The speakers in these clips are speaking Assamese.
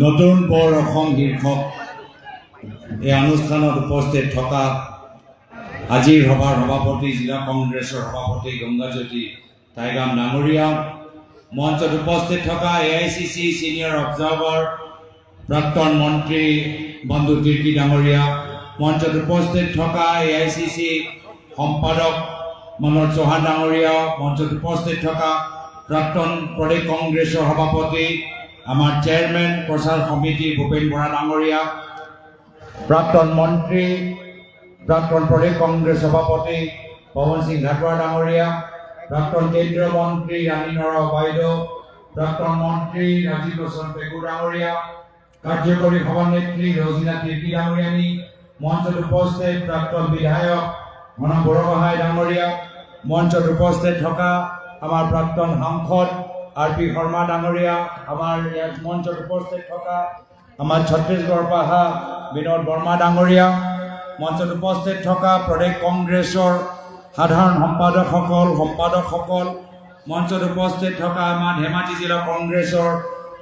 নতুন পৌৰ অসম শীৰ্ষক এই অনুষ্ঠানত উপস্থিত থকা আজিৰ সভাৰ সভাপতি জিলা কংগ্ৰেছৰ সভাপতি গংগাজ্যোতি টাইগাম ডাঙৰীয়া, মঞ্চত উপস্থিত থকা AICC চিনিয়ৰ অবজাৰ্ভাৰ প্ৰাক্তন মন্ত্ৰী বন্ধু তিৰ্কী ডাঙৰীয়া, মঞ্চত উপস্থিত থকা AICC সম্পাদক মনোজ চৌহান ডাঙৰীয়া, মঞ্চত উপস্থিত থকা প্ৰাক্তন প্ৰদেশ কংগ্ৰেছৰ সভাপতি আমাৰ চেয়াৰমেন প্ৰচাৰ সমিতি ভূপেন বৰা ডাঙৰীয়া, প্ৰাক্তন মন্ত্ৰী প্ৰাক্তন প্ৰদেশ কংগ্ৰেছ সভাপতি পৱন সিং ঘাটোৱাৰা ডাঙৰীয়া, প্ৰাক্তন কেন্দ্ৰীয় মন্ত্ৰী ৰাণী নৰা বাইদেউ, প্ৰাক্তন মন্ত্ৰী ৰাজীৱ লোচন পেগু ডাঙৰীয়া, কাৰ্যকৰী সভানেত্ৰী ৰজিনা তিৰ্কী ডাঙৰীয়ানী, মঞ্চত উপস্থিত প্ৰাক্তন বিধায়ক ঘন বৰগোহাঁই ডাঙৰীয়া, মঞ্চত উপস্থিত থকা আমাৰ প্ৰাক্তন সাংসদ RP শৰ্মা ডাঙৰীয়া, আমাৰ ইয়াত মঞ্চত উপস্থিত থকা আমাৰ ছত্তীশগড়ৰ পৰা অহা বিনোদ বৰ্মা ডাঙৰীয়া, মঞ্চত উপস্থিত থকা প্ৰদেশ কংগ্ৰেছৰ সাধাৰণ সম্পাদকসকল, মঞ্চত উপস্থিত থকা আমাৰ ধেমাজি জিলা কংগ্ৰেছৰ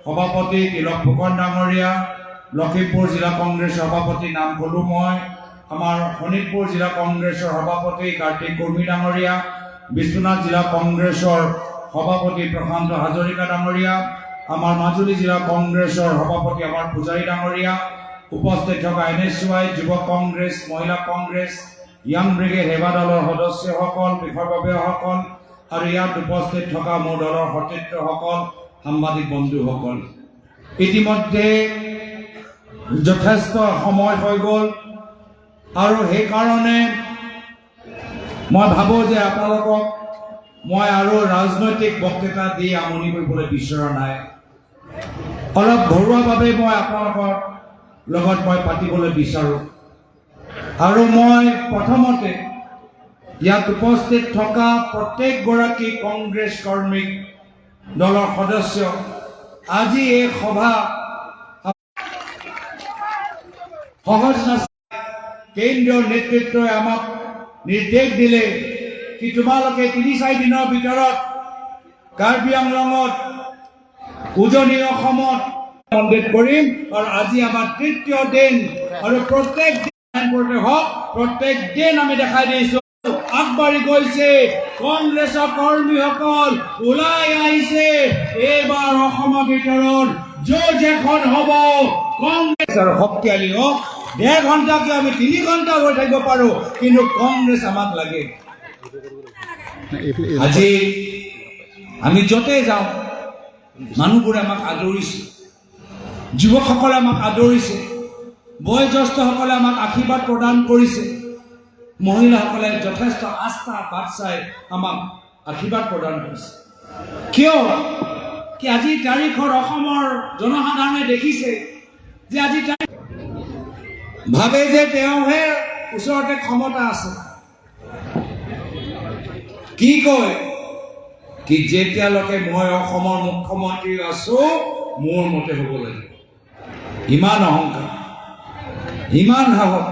সভাপতি তিলক ফুকন ডাঙৰীয়া, লখিমপুৰ জিলা কংগ্ৰেছৰ সভাপতি নাম ক'লো মই, আমাৰ শোণিতপুৰ জিলা কংগ্ৰেছৰ সভাপতি কাৰ্তিক কুৰ্মী ডাঙৰীয়া, বিশ্বনাথ জিলা কংগ্ৰেছৰ সভাপতি প্ৰশান্ত হাজৰিকা ডাঙৰীয়া, আমাৰ মাজুলী জিলা কংগ্ৰেছৰ সভাপতি আমাৰ পূজাৰী ডাঙৰীয়া, উপস্থিত থকা NSY যুৱ কংগ্ৰেছ, মহিলা কংগ্ৰেছ, য়াং ব্ৰিগেড সেৱা দলৰ সদস্যসকল, বিষয়ববীয়াসকল আৰু ইয়াত উপস্থিত থকা মোৰ দলৰ সতীৰ্থসকল, সাংবাদিক বন্ধুসকল, ইতিমধ্যে যথেষ্ট সময় হৈ গ'ল আৰু সেইকাৰণে মই ভাবোঁ যে আপোনালোকক মই আৰু ৰাজনৈতিক বক্তৃতা দি আমনি কৰিবলৈ বিচৰা নাই। অলপ ঘৰুৱাভাৱে মই আপোনালোকৰ লগত মই পাতিবলৈ বিচাৰোঁ আৰু মই প্ৰথমতে ইয়াত উপস্থিত থকা প্ৰত্যেকগৰাকী কংগ্ৰেছ কৰ্মীক, দলৰ সদস্য, আজি এই সভা সহজ নাছিল। কেন্দ্ৰীয় নেতৃত্বই আমাক নিৰ্দেশ দিলে কি তোমালোকে ৩-৪ দিনৰ ভিতৰত কাৰ্বি আংলঙত উজনি অসমত কমপ্লিট কৰিম আৰু আজি আমাৰ তৃতীয় দিন আৰু প্ৰত্যেক দিন আমি দেখাই দিছো আগবাঢ়ি গৈছে কংগ্ৰেছৰ কৰ্মীসকল ওলাই আহিছে। এইবাৰ অসমৰ ভিতৰত য'ত এখন হ'ব কংগ্ৰেছৰ শক্তিশালী হওক, ১.৫ ঘণ্টাকে আমি ৩ ঘণ্টা হৈ থাকিব পাৰোঁ, কিন্তু কংগ্ৰেছ আমাক লাগে। আজি আমি য'তে যাওঁ মানুহবোৰে আমাক আদৰিছে, যুৱকসকলে আমাক আদৰিছে, বয়োজ্যেষ্ঠসকলে আমাক আশীৰ্বাদ প্ৰদান কৰিছে, মহিলাসকলে যথেষ্ট আস্থা বাট চাই আমাক আশীৰ্বাদ প্ৰদান কৰিছে। কিয় কি আজি তাৰিখত অসমৰ জনসাধাৰণে দেখিছে যে আজি ভাবে যে তেওঁহে ওচৰতে ক্ষমতা আছে। কি কয় কি যেতিয়ালৈকে মই অসমৰ মুখ্যমন্ত্ৰী আছো মোৰ মতে হ'ব লাগিব। ইমান অহংকাৰ, ইমান সাহস।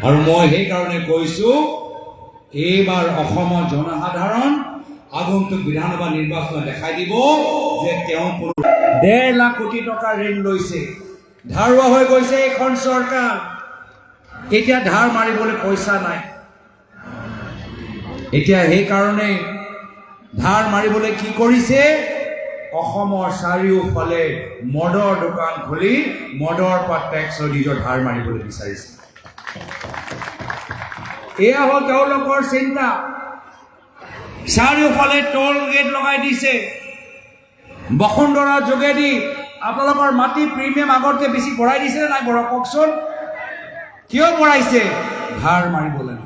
আৰু মই সেইকাৰণে কৈছো এইবাৰ অসমৰ জনসাধাৰণ আগন্তুক বিধানসভা নিৰ্বাচনত দেখাই দিব যে তেওঁ ১.৫ লাখ কোটি টকা ঋণ লৈছে, ধাৰুৱা হৈ গৈছে এইখন চৰকাৰ, এতিয়া ধাৰ মাৰিবলৈ পইচা নাই। এতিয়া সেইকাৰণে ধাৰ মাৰিবলৈ কি কৰিছে, অসমৰ চাৰিওফালে মদৰ দোকান খুলি মদৰ পৰা টেক্সৰ নিজৰ ধাৰ মাৰিবলৈ বিচাৰিছে। এয়া হ'ল তেওঁলোকৰ চিন্তা। চাৰিওফালে টোল গেট লগাই দিছে। বসুন্ধৰাৰ যোগেদি আপোনালোকৰ মাটি প্ৰিমিয়াম আগতকে বেছি বঢ়াই দিছে নাই বঢ়া কওকচোন? কিয় বঢ়াইছে? ধাৰ মাৰিবলৈ।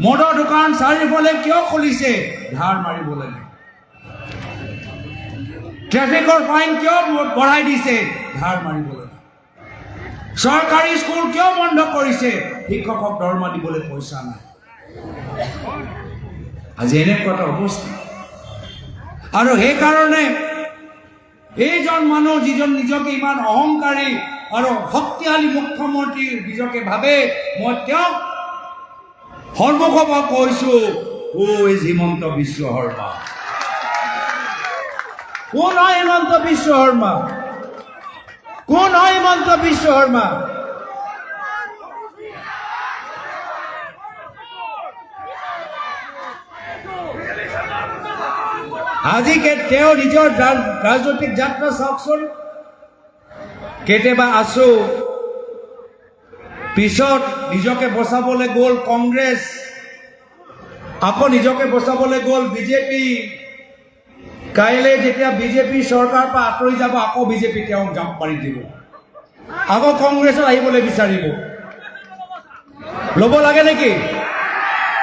মদৰ দোকান চাৰিওফালে কিয় খুলিছে? ধাৰ মাৰিবলৈ। ট্ৰেফিকৰ ফাইন কিয় বঢ়াই দিছে? ধাৰ মাৰিবলৈ। চৰকাৰী স্কুল কিয় বন্ধ কৰিছে? শিক্ষকক দৰমহা দিবলৈ পইচা নাই। আজি এনেকুৱা এটা অৱস্থা। আৰু সেইকাৰণে এইজন মানুহ যিজন নিজকে ইমান অহংকাৰী আৰু শক্তিশালী মুখ্যমন্ত্ৰী নিজকে ভাবে, মই তেওঁক সন্মুখৰ পৰা কৈছো, হু ইজ হিমন্ত বিশ্ব শৰ্মা? কোন হয় হিমন্ত বিশ্ব শৰ্মা? কোন হয় হিমন্ত বিশ্ব শৰ্মা? আজি তেওঁ নিজৰ ৰাজনৈতিক যাত্ৰা চাওকচোন। কেতিয়াবা আছো, পিছত নিজকে বচাবলৈ গ'ল কংগ্ৰেছ, আকৌ নিজকে বচাবলৈ গ'ল বিজেপি। কাইলৈ যেতিয়া বিজেপি চৰকাৰৰ পৰা আঁতৰি যাব, আকৌ বিজেপি তেওঁক জাপ মাৰি দিব, আকৌ কংগ্ৰেছত আহিবলৈ বিচাৰিব। ল'ব লাগে নেকি?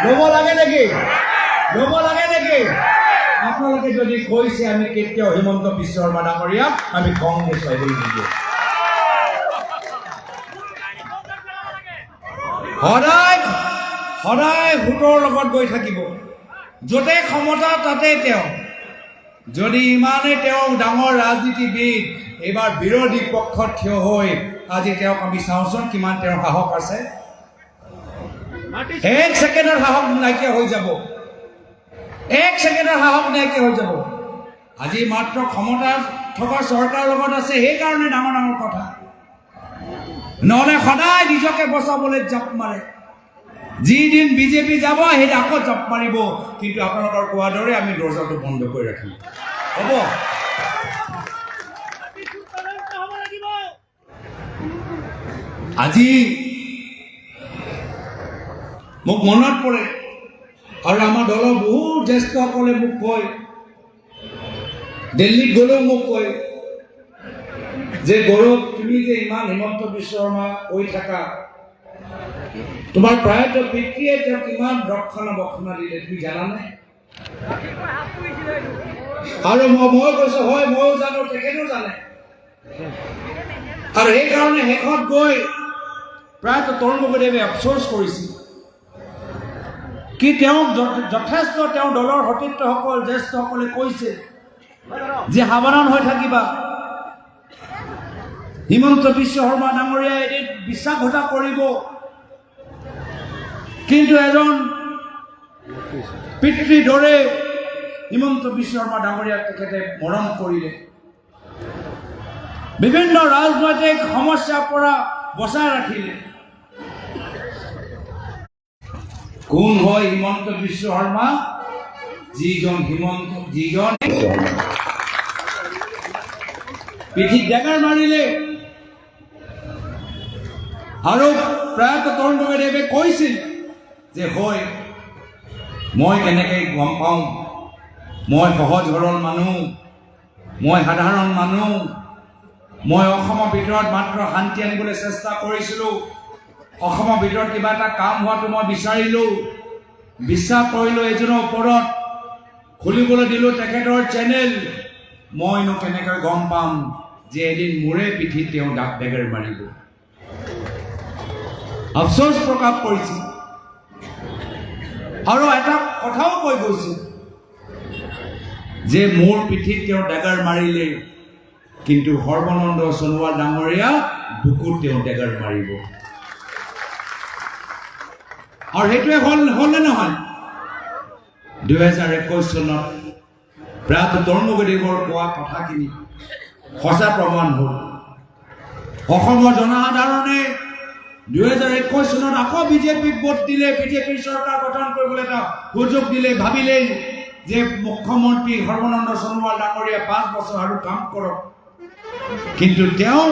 ল'ব লাগে নেকি? ল'ব লাগে নেকি? আপোনালোকে যদি কৈছে আমি কেতিয়াও হিমন্ত বিশ্ব শৰ্মা ডাঙৰীয়াক আমি কংগ্ৰেছ আহিবলৈ নিদিওঁ। সদায় সদায় ভোটৰ লগত গৈ থাকিব, য'তে ক্ষমতা তাতে তেওঁ। যদি ইমানেই তেওঁ ডাঙৰ ৰাজনীতিবিদ, এইবাৰ বিৰোধী পক্ষত থিয় হৈ আজি তেওঁক আমি চাওঁচোন কিমান তেওঁৰ সাহস আছে। এক ছেকেণ্ডৰ সাহস নাইকিয়া হৈ যাব, এক ছেকেণ্ডৰ সাহস নাইকিয়া হৈ যাব। আজি মাত্ৰ ক্ষমতা থকা চৰকাৰৰ লগত আছে, সেইকাৰণে ডাঙৰ ডাঙৰ কথা। নহ'লে সদায় নিজকে বচাবলৈ জাপ মাৰে। যিদিন বিজেপি যাব সেইদিন আকৌ জাপ মাৰিব। কিন্তু আপোনালোকৰ কোৱাৰ দৰে আমি দৰ্জাটো বন্ধ কৰি ৰাখিম, হ'ব? আজি মোক মনত পৰে, আৰু আমাৰ দলৰ বহুত জ্যেষ্ঠসকলে মোক কয়, দিল্লীত গ'লেও মোক কয় যে গৌৰৱ, তুমি যে ইমান হিমন্ত বিশ্ব শৰ্মা কৈ থাকা, তোমাৰ প্ৰায়তো পিতৃয়ে তেওঁক ইমান ৰক্ষণাবেক্ষণা দিলে, তুমি জানানে? আৰু মই কৈছো হয়, ময়ো জানো, তেখেতেও জানে। আৰু সেইকাৰণে শেষত গৈ প্ৰায়তো তৰুণ গগৈদেৱে আফচোচ কৰিছিল কি তেওঁক যথেষ্ট তেওঁ দলৰ সতীৰ্থসকল জ্যেষ্ঠসকলে কৈছে যে সাৱধান হৈ থাকিবা, হিমন্ত বিশ্ব শৰ্মা ডাঙৰীয়াই এদিন বিশ্বাসঘাতক কৰিব। কিন্তু এজন পিতৃৰ দৰে হিমন্ত বিশ্ব শৰ্মা ডাঙৰীয়াক তেখেতে মৰম কৰিলে, বিভিন্ন ৰাজনৈতিক সমস্যাৰ পৰা বচাই ৰাখিলে। কোন হয় হিমন্ত বিশ্ব শৰ্মা? যিজন পিঠিত ডেগাৰ মাৰিলে। আৰু প্ৰায়তো তৰুণ গগৈদেৱে কৈছিল যে হয়, মই কেনেকৈ গম পাওঁ, মই সহজ সৰল মানুহ, মই সাধাৰণ মানুহ, মই অসমৰ ভিতৰত মাত্ৰ শান্তি আনিবলৈ চেষ্টা কৰিছিলোঁ, অসমৰ ভিতৰত কিবা এটা কাম হোৱাটো মই বিচাৰিলোঁ, বিশ্বাস কৰিলোঁ, এজনৰ ওপৰত খুলিবলৈ দিলোঁ তেখেতৰ চেনেল। মইনো কেনেকৈ গম পাম যে এদিন মোৰে পিঠিত তেওঁ ডেগাৰ মাৰিব? আফচোচ প্ৰকাশ কৰিছিল। আৰু এটা কথাও কৈ গৈছিল যে মোৰ পিঠিত তেওঁ ডেগাৰ মাৰিলে, কিন্তু সৰ্বানন্দ সোণোৱাল ডাঙৰীয়া বুকুত তেওঁ ডেগাৰ মাৰিব। আৰু সেইটোৱে হ'লনে নহয়? 2021 চনত প্ৰায়তো তৰুণ গগৈদেৱৰ কোৱা কথাখিনি সঁচা প্ৰমাণ হ'ল। অসমৰ জনসাধাৰণে 2021 চনত আকৌ বিজেপিক ভোট দিলে, বিজেপিৰ চৰকাৰ গঠন কৰিবলৈ এটা সুযোগ দিলে, ভাবিলে যে মুখ্যমন্ত্ৰী সৰ্বানন্দ সোণোৱাল ডাঙৰীয়া 5 বছৰ আৰু কাম কৰক। কিন্তু তেওঁ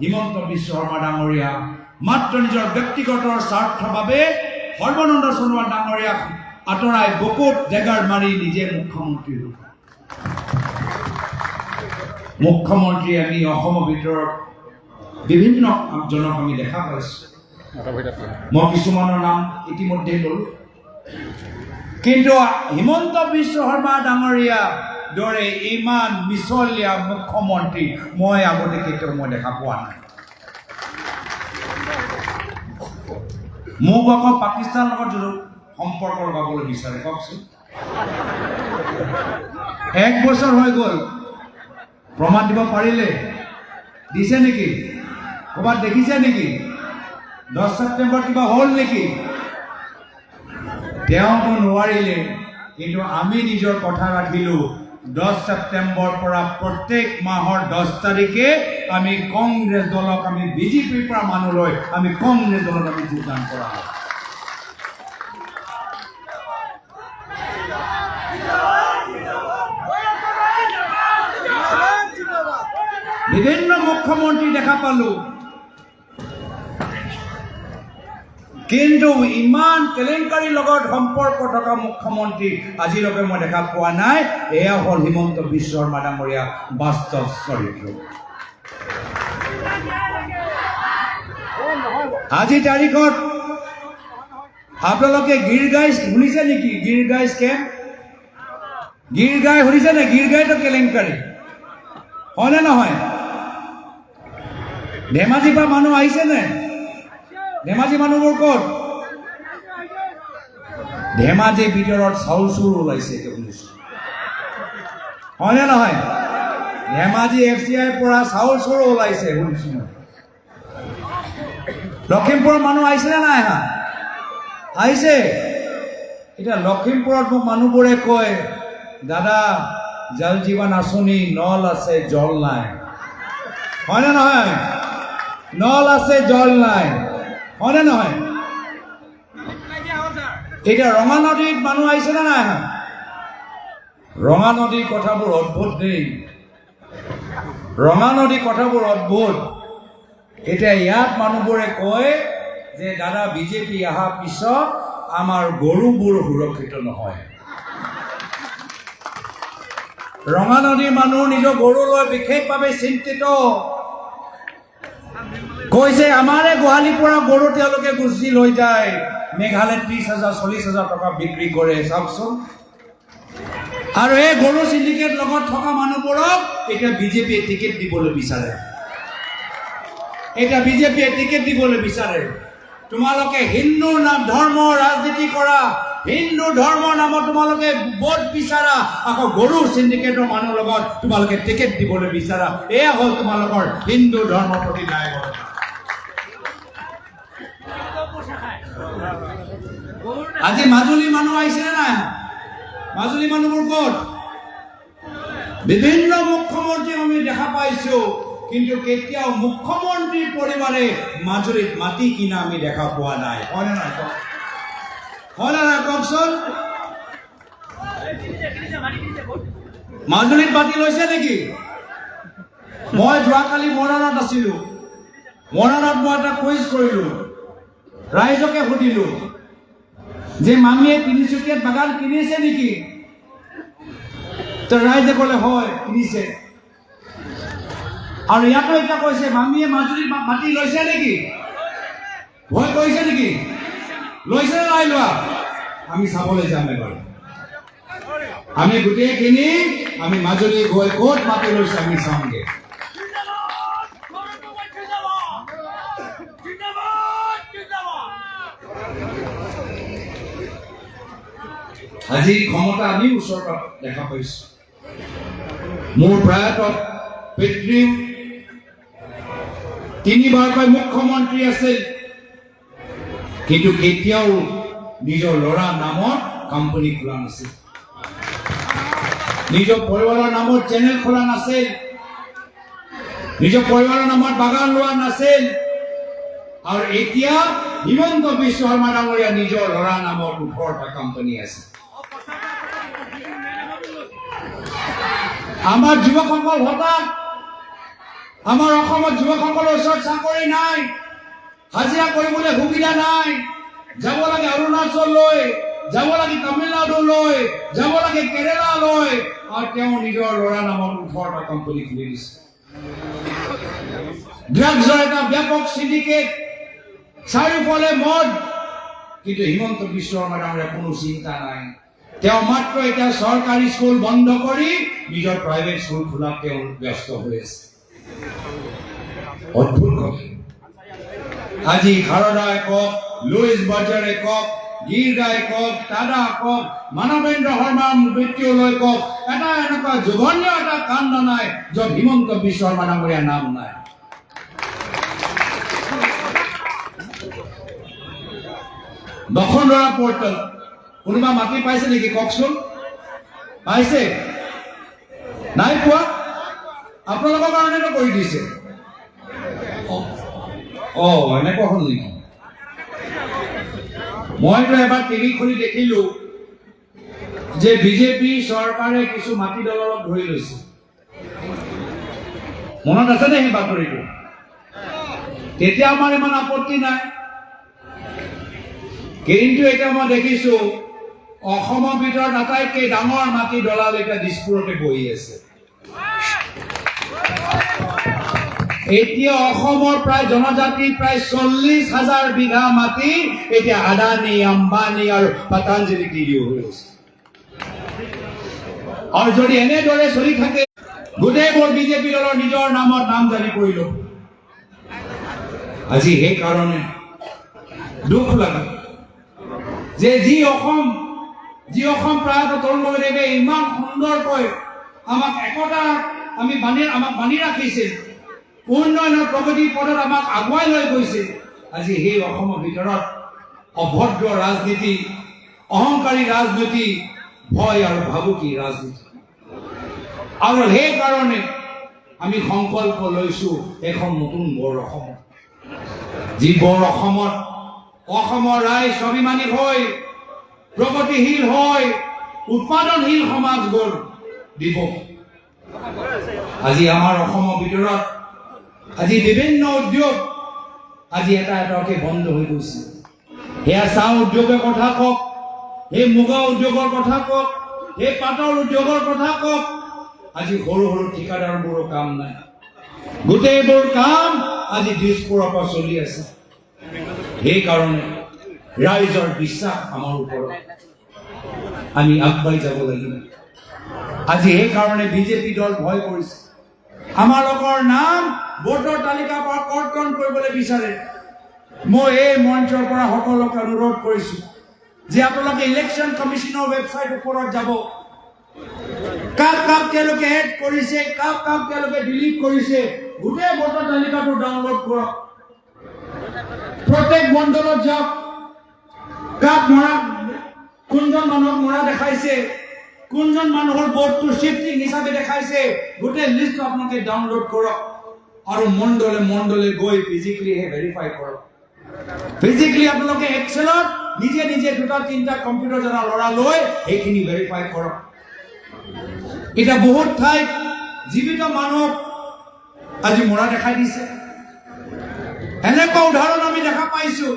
হিমন্ত বিশ্ব শৰ্মা ডাঙৰীয়া মাত্ৰ নিজৰ ব্যক্তিগত স্বাৰ্থৰ বাবে সৰ্বানন্দ সোণোৱাল ডাঙৰীয়াক আঁতৰাই বুকুত ডেগাৰ মাৰি নিজে মুখ্যমন্ত্ৰী হ'ল। মুখ্যমন্ত্ৰী আমি অসমৰ ভিতৰত বিভিন্ন জনক আমি দেখা পাইছোঁ। মই কিছুমানৰ নাম ইতিমধ্যে ল'লো, কিন্তু হিমন্ত বিশ্ব শৰ্মা ডাঙৰীয়া দৰে ইমান মিছলীয়া মুখ্যমন্ত্ৰী মই আগতে কেতিয়াও মই দেখা পোৱা নাই। মোক আকৌ পাকিস্তানৰ লগত সম্পৰ্ক লগাবলৈ বিচাৰে, কওকচোন। 1 বছৰ হৈ গ'ল, প্ৰমাণ দিব পাৰিলে? দিছে নেকি? ক'ৰবাত দেখিছে নেকি? 10 ছেপ্টেম্বৰ কিবা হ'ল নেকি? তেওঁতো নোৱাৰিলে, কিন্তু আমি নিজৰ কথা ৰাখিলোঁ। 10 ছেপ্টেম্বৰ পৰা প্ৰত্যেক মাহৰ 10 তাৰিখে আমি কংগ্ৰেছ দলক আমি বিজেপিৰ পৰা মানুহ লৈ আমি কংগ্ৰেছ দলত আমি যোগদান কৰা হয়। বিভিন্ন মুখ্যমন্ত্ৰী দেখা পালো, কিন্তু ইমান কেলেংকাৰীৰ লগত সম্পৰ্ক থকা মুখ্যমন্ত্ৰী আজিলৈকে মই দেখা পোৱা নাই। এয়া হ'ল হিমন্ত বিশ্ব শৰ্মা ডাঙৰীয়া বাস্তৱ চৰিত্ৰ। আজি তাৰিখত আপোনালোকে গীৰ গাই শুনিছে নেকি? গীৰ গাই স্কেম, গীৰ গাই শুনিছে নে? গীৰ গাইটো কেলেংকাৰী হয়নে নহয়? ধেমাজিৰ পৰা মানুহ আহিছে নে? ধেমাজি মানুহবোৰ ক'ত? ধেমাজিৰ ভিতৰত চাউল চুৰ ওলাইছে শুনিছো, হয়নে নহয়? ধেমাজি FCI পৰা চাউল চুৰ ওলাইছে শুনিছো। লখিমপুৰৰ মানুহ আহিছে নে নাই অহা? আহিছে। এতিয়া লখিমপুৰত মোক মানুহবোৰে কয়, দাদা জল জীৱন আঁচনি নল আছে জল নাই, হয়নে নহয়? নল আছে জল নাই, হয়নে নহয়? এতিয়া ৰঙা নদীত মানুহ আহিছে নে নাই? ৰঙা নদীৰ কথাবোৰ অদ্ভুত দেই, ৰঙা নদীৰ কথাবোৰ অদ্ভুত। এতিয়া ইয়াত মানুহবোৰে কয় যে দাদা বিজেপি অহাৰ পিছত আমাৰ গৰুবোৰ সুৰক্ষিত নহয়। ৰঙা নদীৰ মানুহ নিজৰ গৰুলৈ বিশেষভাৱে চিন্তিত। কৈছে আমাৰে গোহালিৰ পৰা গৰু তেওঁলোকে গুচি লৈ যায়, মেঘালয়ত 30,000 40,000 টকা বিক্ৰী কৰে, চাওকচোন। আৰু এই গৰু চিণ্ডিকেট লগত থকা মানুহবোৰক এতিয়া বিজেপিয়ে টিকেট দিবলৈ বিচাৰে। এতিয়া বিজেপিয়ে টিকেট দিবলৈ বিচাৰে। তোমালোকে হিন্দু নাম ধৰ্ম ৰাজনীতি কৰা, হিন্দু ধৰ্মৰ নামত তোমালোকে ভোট বিচাৰা, আকৌ গৰু চিণ্ডিকেটৰ মানুহৰ লগত তোমালোকে টিকেট দিবলৈ বিচাৰা। এয়া হ'ল তোমালোকৰ হিন্দু ধৰ্মৰ প্ৰতি দায়বদ্ধতা। আজি মাজুলী মানুহ আহিছে নে নাই? মাজুলী মানুহবোৰ ক'ত? বিভিন্ন মুখ্যমন্ত্ৰী আমি দেখা পাইছো, কিন্তু কেতিয়াও মুখ্যমন্ত্ৰীৰ পৰিবাৰে মাজুলীত মাটি কিনা আমি দেখা পোৱা নাই, হয়নে নাই? হয়নে নাই কওকচোন? মাজুলীত মাটি লৈছে নেকি? মই যোৱাকালি মৰাণত আছিলো। মৰাণত মই এটা কুইজ কৰিলো, ৰাইজকে সুধিলো যে মামীয়ে তিনিচুকীয়াত বাগান কিনিছে নেকি? তো ৰাইজে ক'লে হয় কিনিছে। আৰু ইয়াতো এতিয়া কৈছে মামীয়ে মাজুলীত মাটি লৈছে নেকি? ভয় কৰিছে নেকি? লৈছে নে নাই লোৱা? আমি চাবলৈ যাম এবাৰ। আমি গোটেইখিনি আমি মাজুলী গৈ ক'ত মাটি লৈছে আমি চামগে। আজি ক্ষমতা আমি ওচৰত দেখা পাইছো। মোৰ প্ৰয়াত পিতৃ 3বাৰকৈ মুখ্যমন্ত্ৰী আছিল, কিন্তু কেতিয়াও নিজৰ ল'ৰা নামত কোম্পানী খোলা নাছিল, নিজৰ পৰিবাৰৰ নামত চেনেল খোলা নাছিল, নিজৰ পৰিবাৰৰ নামত বাগান লোৱা নাছিল। আৰু এতিয়া হিমন্ত বিশ্ব শৰ্মা ডাঙৰীয়া নিজৰ ল'ৰা নামত 18টা কোম্পানী আছে। আমাৰ যুৱকসকল হঠাৎ, আমাৰ অসমত যুৱকসকলৰ ওচৰত চাকৰি নাই, হাজিৰা কৰিবলৈ সুবিধা নাই, যাব লাগে অৰুণাচললৈ, যাব লাগে তামিলনাডুলৈ, যাব লাগে কেৰেলালৈ, আৰু তেওঁ নিজৰ ল'ৰা নামত 18টা কোম্পানী খুলি দিছে। ড্ৰাগছৰ এটা ব্যাপক চিণ্ডিকেট, চাৰিওফালে মদ, কিন্তু হিমন্ত বিশ্ব শৰ্মা ডাঙৰীয়াৰ কোনো চিন্তা নাই। তেওঁ মাত্ৰ এতিয়া চৰকাৰী স্কুল বন্ধ কৰি নিজৰ প্ৰাইভেট স্কুল খোলাত তেওঁ ব্যস্ত হৈ আছে। অদ্ভুত কথা। আজি খাৰদাই কওক, লুইচ বাজাৰে কওক, গীৰ গাই কওক, টাডা কওক, মানৱেন্দ্ৰ শৰ্মাৰ মৃত্যুলৈ কওক, এটা এনেকুৱা জঘন্য এটা কাণ্ড নাই য'ত হিমন্ত বিশ্ব শৰ্মা ডাঙৰীয়াৰ নাম নাই। বসুন্ধৰা পৰ্টেল কোনোবা মাটি পাইছে নেকি কওকচোন? পাইছে? নাই পোৱা? আপোনালোকৰ কাৰণেতো কৰি দিছে। এনেকুৱা হ'ল নেকি? মইতো এবাৰ টিভি খুলি দেখিলো যে বিজেপি চৰকাৰে কিছু মাটি দলত ধৰি লৈছে। মনত আছে নে সেই বাতৰিটো? তেতিয়া আমাৰ ইমান আপত্তি নাই, কিন্তু এতিয়া মই দেখিছো অসমৰ ভিতৰত আটাইতকৈ ডাঙৰ মাটি দলাল এতিয়া দিছপুৰতে বহি আছে। এতিয়া অসমৰ প্ৰায় জনজাতি প্ৰায় 40,000 বিঘা মাটি এতিয়া আদানী, আম্বানী আৰু পতঞ্জলি দি হৈ আছে। আৰু যদি এনেদৰে চলি থাকে, গোটেইবোৰ বিজেপি দলৰ নিজৰ নামত নামজাৰি কৰিল। আজি সেইকাৰণে দুখ লাগে যে যি অসম প্ৰায়তঃ তৰুণ গগৈদেৱে ইমান সুন্দৰকৈ আমাক একতা আমাক বান্ধি ৰাখিছিল, উন্নয়নৰ প্ৰগতিৰ পথত আমাক আগুৱাই লৈ গৈছিল, আজি সেই অসমৰ ভিতৰত অভদ্ৰ ৰাজনীতি, অহংকাৰী ৰাজনীতি, ভয় আৰু ভাবুকি ৰাজনীতি। আৰু সেইকাৰণে আমি সংকল্প লৈছো এখন নতুন বৰ অসম, যি বৰ অসমত অসমৰ ৰাইজ স্বাভিমানী হৈ, প্ৰগতিশীল হৈ, উৎপাদনশীল সমাজ গঢ় দিব। আজি আমাৰ অসমৰ ভিতৰত আজি বিভিন্ন উদ্যোগ আজি এটাকৈ বন্ধ হৈ গৈছে। সেয়া চাহ উদ্যোগৰ কথা কওক, সেই মুগা উদ্যোগৰ কথা কওক, সেই পাটৰ উদ্যোগৰ কথা কওক, আজি সৰু সৰু ঠিকাদাৰবোৰৰ কাম নাই। গোটেইবোৰ কাম আজি দিছপুৰৰ পৰা চলি আছে। সেইকাৰণে ৰাইজৰ বিশ্বাস আমাৰ ওপৰত, আমি আগবাঢ়ি যাব লাগিব। আজি সেইকাৰণে বিজেপি দল ভয় কৰিছে, আমাৰ লোকৰ নাম ভোটৰ তালিকাৰ পৰা কৰ্তন কৰিবলৈ বিচাৰে। মই এই মঞ্চৰ পৰা সকলোকে অনুৰোধ কৰিছো যে আপোনালোকে ইলেকশ্যন কমিশ্যনৰ ৱেবছাইট ওপৰত যাব, কাক কাক তেওঁলোকে এড কৰিছে, কাক কাক তেওঁলোকে ডিলিট কৰিছে, গোটেই ভোটৰ তালিকাটো ডাউনলোড কৰক। প্ৰত্যেক মণ্ডলত যাওক, কাক মৰা, কোনজন মানুহক মৰা দেখাইছে, কোনজন মানুহৰ ভোটটো শিফটিং হিচাপে দেখাইছে, গোটেই লিষ্ট আপোনালোকে ডাউনলোড কৰক আৰু মণ্ডলে গৈ ফিজিকেলি ভেৰিফাই কৰক। ফিজিকেলি আপোনালোকে এক্সেলত নিজে 2-3টা কম্পিউটাৰ জনা ল'ৰা লৈ সেইখিনি ভেৰিফাই কৰক। এতিয়া বহুত ঠাইত জীৱিত মানুহক আজি মৰা দেখাই দিছে। এনেকুৱা উদাহৰণ আমি দেখা পাইছো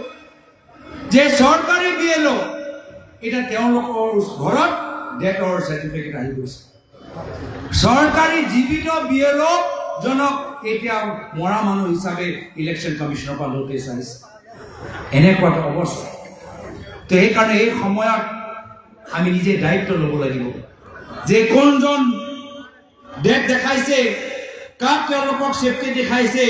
যে চৰকাৰী BLO এতিয়া তেওঁলোকৰ ঘৰত ডেথৰ চাৰ্টিফিকেট আহি গৈছে। চৰকাৰী জীৱিত BLO জনক এতিয়া মৰা মানুহ হিচাপে ইলেকশ্যন কমিশ্যনৰ পৰা নোটিছ আহিছে। এনেকুৱা এটা অৱস্থা। তো সেইকাৰণে এই সময়ত আমি নিজে দায়িত্ব ল'ব লাগিব যে কোনজন ডেথ দেখাইছে, কাক তেওঁলোকক চেফটি দেখাইছে,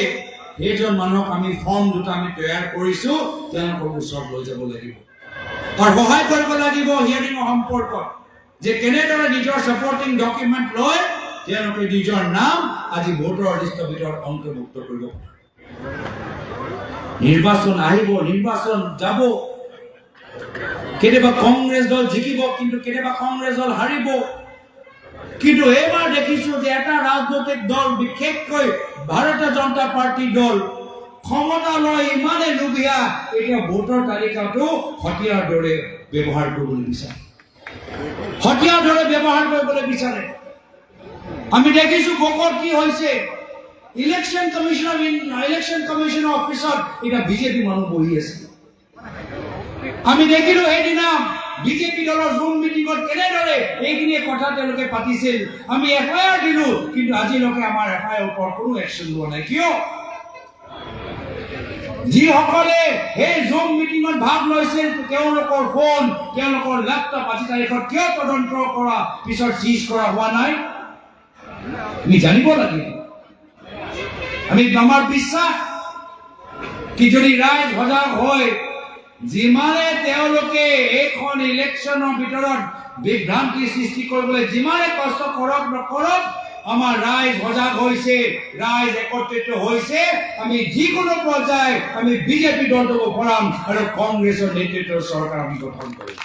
সেইজন মানুহক আমি ফৰ্ম দুটা আমি তৈয়াৰ কৰিছো, তেওঁলোকৰ ওচৰত লৈ যাব লাগিব আৰু সহায় কৰিব লাগিব হিয়াৰিঙৰ সম্পৰ্কত, যে কেনেদৰে নিজৰ ছাপৰ্টিং ডকুমেণ্ট লৈ তেওঁলোকে নিজৰ নাম আজি ভোটৰ লিষ্টৰ ভিতৰত অন্তৰ্ভুক্ত কৰিব। নিৰ্বাচন আহিব, নিৰ্বাচন যাব, কেতিয়াবা কংগ্ৰেছ দল জিকিব, কিন্তু কেতিয়াবা কংগ্ৰেছ দল হাৰিব। কিন্তু এইবাৰ দেখিছো যে এটা ৰাজনৈতিক দল, বিশেষকৈ ভাৰতীয় জনতা পাৰ্টি দল ক্ষমতা লৈ ইমানেই লোভীয়া, এতিয়া ভোটৰ তালিকাটো হতিয়াৰ দৰে ব্যৱহাৰ কৰিবলৈ বিচাৰে। আমি দেখিছো ভোটত কি হৈছে, ইলেকশ্যন কমিশ্যনৰ অফিচত এতিয়া বিজেপি মানুহ বহি আছে। আমি দেখিলো সেইদিনা বিজেপি দলৰ জুম মিটিঙত কেনেদৰে এইখিনি কথা তেওঁলোকে পাতিছিল। আমি FIR দিলো, কিন্তু আজিলৈকে আমাৰ FIR ওপৰত কোনো একশ্যন লোৱা নাই। কিয়? যিসকলে সেই জুম মিটিঙত ভাগ লৈছিল তেওঁলোকৰ ফোন, তেওঁলোকৰ লেপটপ আজি তাৰিখত কিয় তদন্ত কৰা পিছত চিজ কৰা হোৱা নাই? আমি জানিব লাগিব। আমাৰ বিশ্বাস কি যদি ৰাইজ সজাগ হয়, যিমানে তেওঁলোকে এইখন ইলেকশ্যনৰ ভিতৰত বিভ্ৰান্তি সৃষ্টি কৰিবলৈ যিমানে কষ্ট কৰক নকৰক, আমাৰ ৰাইজ সজাগ হৈছে, ৰাইজ একত্ৰিত হৈছে। আমি যিকোনো পৰ্যায়ে আমি বিজেপি দলটোক ভৰাম আৰু কংগ্ৰেছৰ নেতৃত্বৰ চৰকাৰ আমি গঠন কৰিম।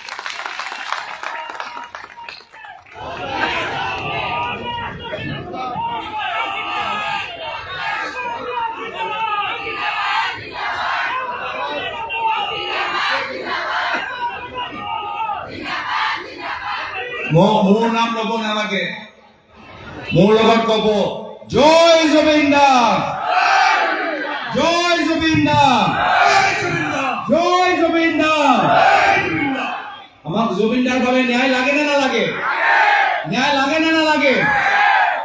মোৰ নাম ল'ব নালাগে, মোৰ লগত ক'ব জয় জুবিন দা, জয় জুবিন দা, জয় জুবিন দা। আমাক জুবিন দাৰ বাবে ন্যায় লাগে নে নালাগে? ন্যায় লাগে নে নালাগে?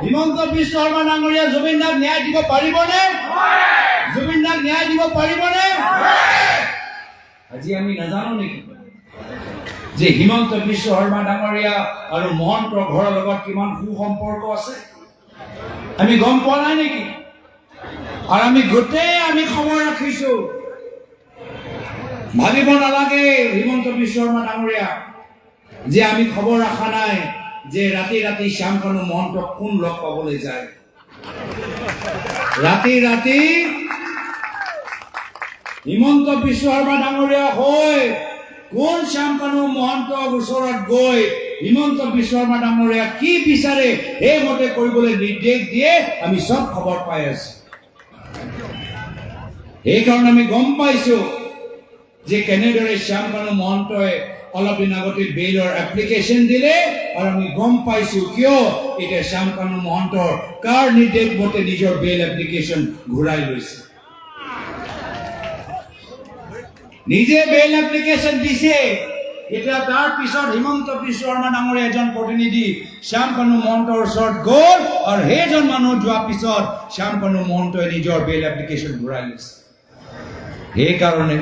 হিমন্ত বিশ্ব শৰ্মা ডাঙৰীয়া জুবিন দাক ন্যায় দিব পাৰিবনে? জুবিন দাক ন্যায় দিব পাৰিবনে? আজি আমি নাজানো নেকি যে হিমন্ত বিশ্ব শৰ্মা ডাঙৰীয়া আৰু মহন্তৰ ঘৰৰ লগত কিমান সুসম্পৰ্ক আছে? আমি গম পোৱা নাই নেকি? আৰু আমি গোটেই খবৰ ৰাখিছো। ভাবিব নালাগে হিমন্ত বিশ্ব শৰ্মা ডাঙৰীয়া যে আমি খবৰ ৰখা নাই যে ৰাতি ৰাতি শ্যামকানু মহন্তক কোন লগ পাবলৈ যায়। ৰাতি ৰাতি হিমন্ত বিশ্ব শৰ্মা ডাঙৰীয়া হৈ কোন শ্যামকানু মহন্তৰ ওচৰত গৈ হিমন্ত বিশ্ব শৰ্মা ডাঙৰীয়া কি বিচাৰে সেইমতে কৰিবলৈ নিৰ্দেশ দিয়ে, আমি চব খবৰ পাই আছো। সেইকাৰণে আমি গম পাইছো যে কেনেদৰে শ্যামকানু মহন্তই অলপ দিন আগতে বেইলৰ এপ্লিকেশ্যন দিলে, আৰু আমি গম পাইছো কিয় এতিয়া শ্যামকানু মহন্তৰ কাৰ নিৰ্দেশ মতে নিজৰ বেইল এপ্লিকেশ্যন ঘূৰাই লৈছে। নিজে বেইল এপ্লিকেশ্যন দিছে, এতিয়া তাৰ পিছত হিমন্ত বিশ্ব শৰ্মা ডাঙৰীয়া এজন প্ৰতিনিধি শ্যামকানু মহন্তৰ ওচৰত গ'ল, আৰু সেইজন মানুহ যোৱাৰ পিছত শ্যামকানু মহন্তই নিজৰ বেইল এপ্লিকেশ্যন ঘূৰাই লৈছে। সেইকাৰণে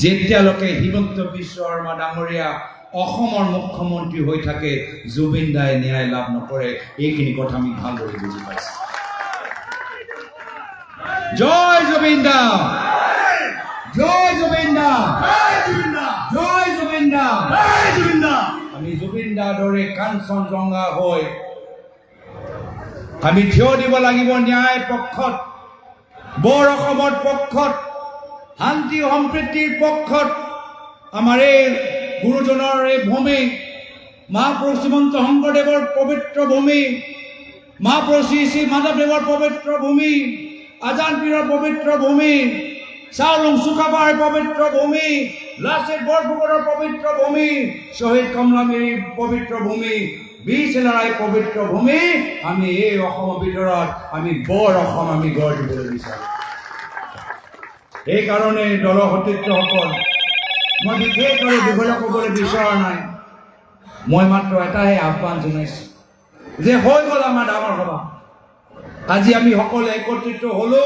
যেতিয়ালৈকে হিমন্ত বিশ্ব শৰ্মা ডাঙৰীয়া অসমৰ মুখ্যমন্ত্ৰী হৈ থাকে, জুবিন দাই ন্যায় লাভ নকৰে। এইখিনি কথা আমি ভালদৰে বুজি পাইছো। জয় জুবিন দা, জয় জুবিন দা, জয় জুবিন দা। আমি জুবিন দাৰ দৰে কাঞ্চনজংঘা হৈ আমি থিয় দিব লাগিব ন্যায় পক্ষত, বৰ অসমৰ পক্ষত, শান্তি সম্প্ৰীতিৰ পক্ষত। আমাৰ এই গুৰুজনৰ এই ভূমি, মহাপুৰুষ শ্ৰীমন্ত শংকৰদেৱৰ পবিত্ৰ ভূমি, মহাপুৰুষ শ্ৰী শ্ৰী মাধৱদেৱৰ পবিত্ৰ ভূমি, আজান পীৰৰ পবিত্ৰ ভূমি, চাওলুং চুকাফাৰ পবিত্ৰ ভূমি, লাচিত বৰফুকনৰ পবিত্ৰ ভূমি, শ্বহীদ কমলাবাৰীৰ পবিত্ৰ ভূমি, বীৰ চিলাৰায় পবিত্ৰ ভূমি। আমি এই অসমৰ ভিতৰত আমি বৰ অসম আমি গঢ় দিবলৈ বিচাৰোঁ। সেইকাৰণে দলৰ সতীৰ্থসকল, মই বিশেষভাৱে দীঘলীয়া ক'বলৈ বিচৰা নাই। মই মাত্ৰ এটাহে আহ্বান জনাইছোঁ যে হৈ গ'ল আমাৰ ডাঙৰ সভা, আজি আমি সকলোৱে একত্ৰিত হ'লো।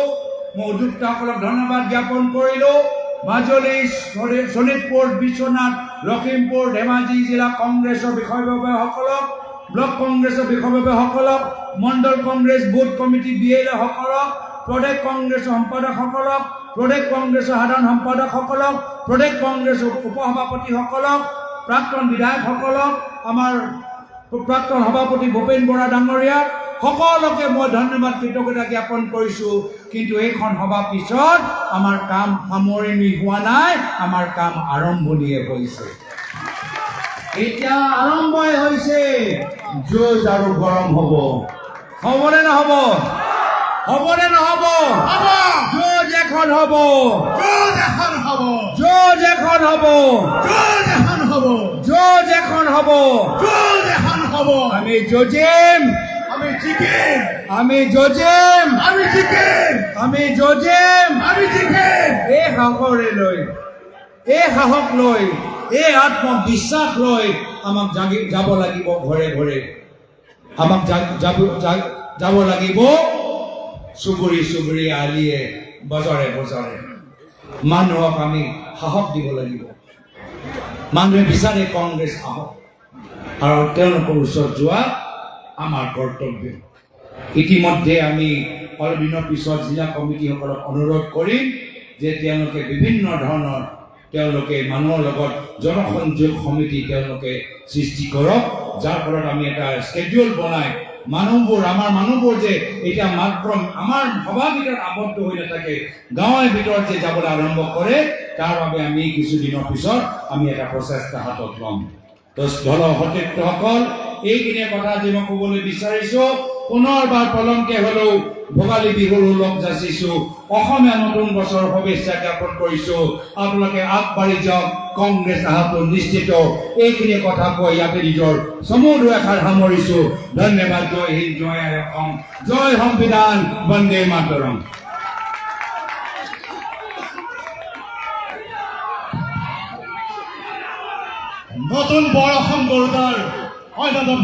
মই উদ্যোক্তাসকলক ধন্যবাদ জ্ঞাপন কৰিলোঁ। মাজুলী, শোণিতপুৰ, বিশ্বনাথ, লখিমপুৰ, ধেমাজি জিলা কংগ্ৰেছৰ বিষয়ববীয়াসকলক, ব্লক কংগ্ৰেছৰ বিষয়ববীয়াসকলক, মণ্ডল কংগ্ৰেছ বুথ কমিটি BLA সকলক, প্ৰদেশ কংগ্ৰেছৰ সম্পাদকসকলক, প্ৰদেশ কংগ্ৰেছৰ সাধাৰণ সম্পাদকসকলক, প্ৰদেশ কংগ্ৰেছৰ উপসভাপতিসকলক, প্ৰাক্তন বিধায়কসকলক, আমাৰ প্ৰাক্তন সভাপতি ভূপেন বৰা ডাঙৰীয়াক সকলোকে মই ধন্যবাদ কৃতজ্ঞতা জ্ঞাপন কৰিছোঁ। কিন্তু এইখন সভা পিছত আমাৰ কাম সামৰণি হোৱা নাই, আমাৰ কাম আৰম্ভণিয়ে হৈছে। এতিয়া আৰম্ভই হৈছে, যুঁজ আৰু গৰম হ'ব। হ'বনে নহ'ব? হ'বনে নহ'ব? যুঁজ এখন হ'ব, যুঁজ এখন হ'ব, যুঁজ এখন হ'ব, যুঁজ এখন হ'ব, যুঁজ এখন হ'ব, যুঁজ এখন হ'ব। আমি যুঁজিম, আমি জিকিম, আমি যুঁজিম, আমি জিকিম, আমি যুঁজিম, আমি জিকিম। এই সাহসৰে লৈ, এই সাহস লৈ, এই আত্মবিশ্বাস লৈ আমাক যাব লাগিব ঘৰে ঘৰে, আমাক যাব লাগিব চুবুৰী চুবুৰী, আলিয়ে, বজাৰে বজাৰে। মানুহক আমি সাহস দিব লাগিব। মানুহে বিচাৰে কংগ্ৰেছ আহক, আৰু তেওঁলোকৰ ওচৰত যোৱা আমাৰ কৰ্তব্য। ইতিমধ্যে আমি অলপ দিনৰ পিছত জিলা কমিটিসকলক অনুৰোধ কৰিম যে তেওঁলোকে বিভিন্ন ধৰণৰ মানুহৰ লগত জনসংযোগ সমিতি তেওঁলোকে সৃষ্টি কৰক, যাৰ ফলত আমি এটা স্কেডিউল বনাই আমাৰ মানুহবোৰ যে এতিয়া মাত্ৰ আমাৰ সভাৰ ভিতৰত আবদ্ধ হৈ নাথাকে, গাঁৱৰ ভিতৰত যে যাবলৈ আৰম্ভ কৰে, তাৰ বাবে আমি কিছুদিনৰ পিছত আমি এটা প্ৰচেষ্টা হাতত ল'ম। তো দলৰ সতীৰ্থসকল, এইখিনিয়ে কথা যে মই ক'বলৈ বিচাৰিছোঁ। পুনৰবাৰ পলমকে হ'লেও ভোগালী বিহুৰ ওলগ যাচিছো অসমীয়া নতুন বছৰৰ শুভেচ্ছা জ্ঞাপন কৰিছো আপোনালোকে আগবাঢ়ি যাওক কংগ্ৰেছ অহাটো নিশ্চিত এইখিনি কথা কৈ ইয়াতে নিজৰ চমু দুআষাৰ সামৰিছো ধন্যবাদ জয় হিন্দ জয় অসম জয় সংবিধান বন্দে মাতৰম নতুন বৰ অসম গঢ়াৰ অন্যতম